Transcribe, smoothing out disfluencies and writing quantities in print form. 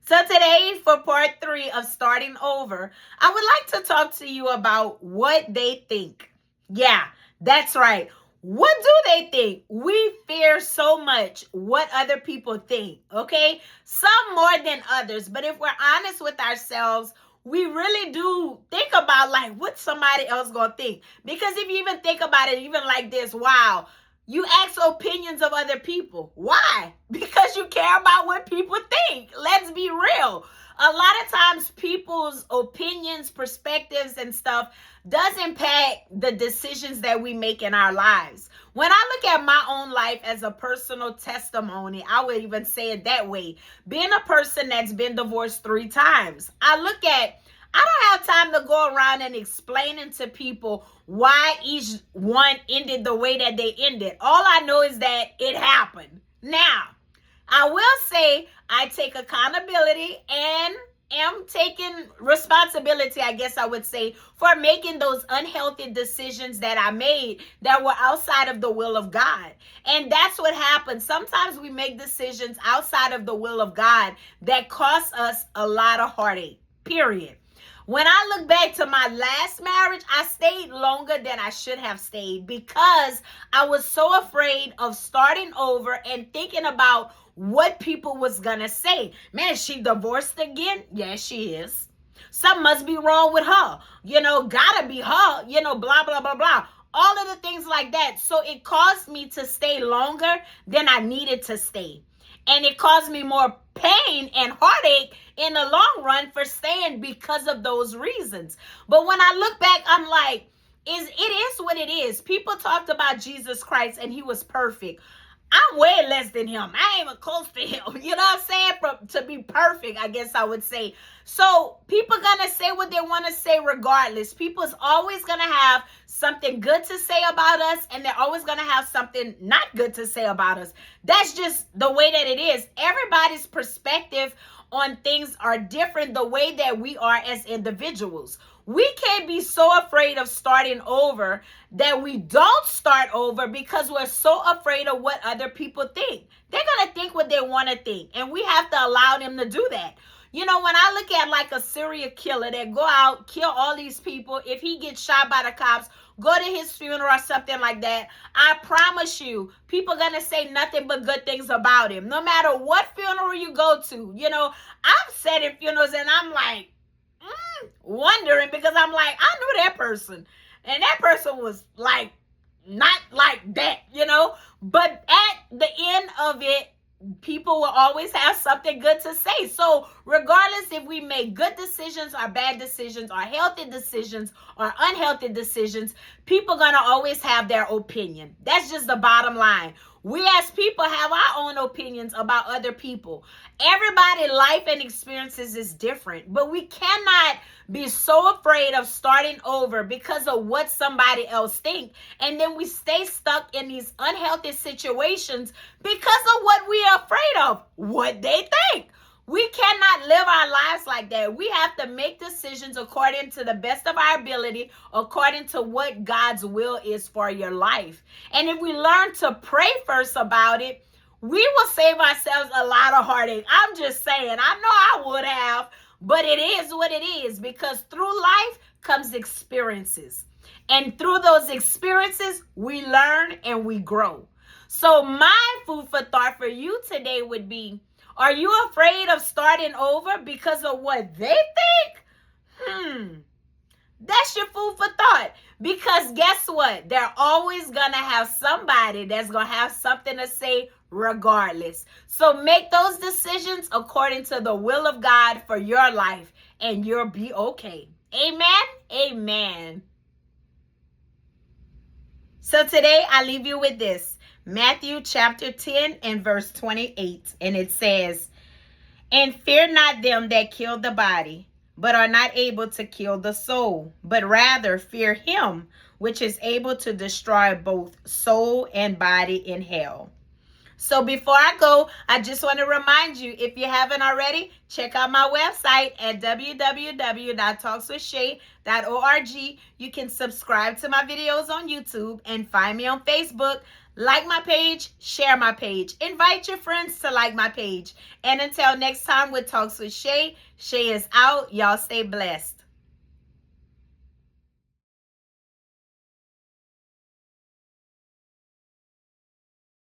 So today, for part 3 of starting over, I would like to talk to you about what they think. Yeah, that's right. What do they think? We fear so much what other people think, okay? Some more than others, but if we're honest with ourselves, we really do think about like what somebody else gonna think. Because if you even think about it, even like this, wow, you ask opinions of other people. Why? Because you care about what people think. Let's be real. A lot of times people's opinions, perspectives, and stuff does impact the decisions that we make in our lives. When I look at my own life as a personal testimony, I would even say it that way. Being a person that's been divorced 3 times, I don't have time to go around and explaining to people why each one ended the way that they ended. All I know is that it happened. Now, I will say I take accountability and am taking responsibility, I guess I would say, for making those unhealthy decisions that I made that were outside of the will of God. And that's what happens. Sometimes we make decisions outside of the will of God that cost us a lot of heartache, period. When I look back to my last marriage, I stayed longer than I should have stayed because I was so afraid of starting over and thinking about what people was going to say. Man, she divorced again? Yes, she is. Something must be wrong with her. Gotta be her, blah, blah, blah, blah. All of the things like that. So it caused me to stay longer than I needed to stay. And it caused me more pain and heartache in the long run for staying because of those reasons. But when I look back, I'm like, it is what it is. People talked about Jesus Christ and he was perfect. I'm way less than him. I ain't even close to him. You know what I'm saying? To be perfect, I guess I would say. So people gonna say what they want to say regardless. People's always gonna have something good to say about us, and they're always gonna have something not good to say about us. That's just the way that it is. Everybody's perspective on things are different the way that we are as individuals. We can't be so afraid of starting over that we don't start over because we're so afraid of what other people think. They're going to think what they want to think, and we have to allow them to do that. When I look at like a serial killer that go out, kill all these people, if he gets shot by the cops, go to his funeral or something like that, I promise you, people are going to say nothing but good things about him. No matter what funeral you go to. I've sat in funerals and I'm like, wondering because I'm like, I knew that person. And that person was like, not like that, But at the end of it, people will always have something good to say. So regardless if we make good decisions or bad decisions or healthy decisions or unhealthy decisions, people are going to always have their opinion. That's just the bottom line. We as people have our own opinions about other people. Everybody's life and experiences is different, but we cannot be so afraid of starting over because of what somebody else thinks. And then we stay stuck in these unhealthy situations because of what we are afraid of, what they think. We cannot live our lives like that. We have to make decisions according to the best of our ability, according to what God's will is for your life. And if we learn to pray first about it, we will save ourselves a lot of heartache. I'm just saying, I know I would have, but it is what it is because through life comes experiences. And through those experiences, we learn and we grow. So my food for thought for you today would be, are you afraid of starting over because of what they think? That's your food for thought. Because guess what? They're always going to have somebody that's going to have something to say regardless. So make those decisions according to the will of God for your life and you'll be okay. Amen? Amen. So today I leave you with this. Matthew chapter 10 and verse 28. And it says, "And fear not them that kill the body, but are not able to kill the soul, but rather fear him which is able to destroy both soul and body in hell." So before I go, I just want to remind you, if you haven't already, check out my website at www.talkswithshay.org. You can subscribe to my videos on YouTube and find me on Facebook. Like my page, share my page. Invite your friends to like my page. And until next time with Talks with Shay, Shay is out. Y'all stay blessed.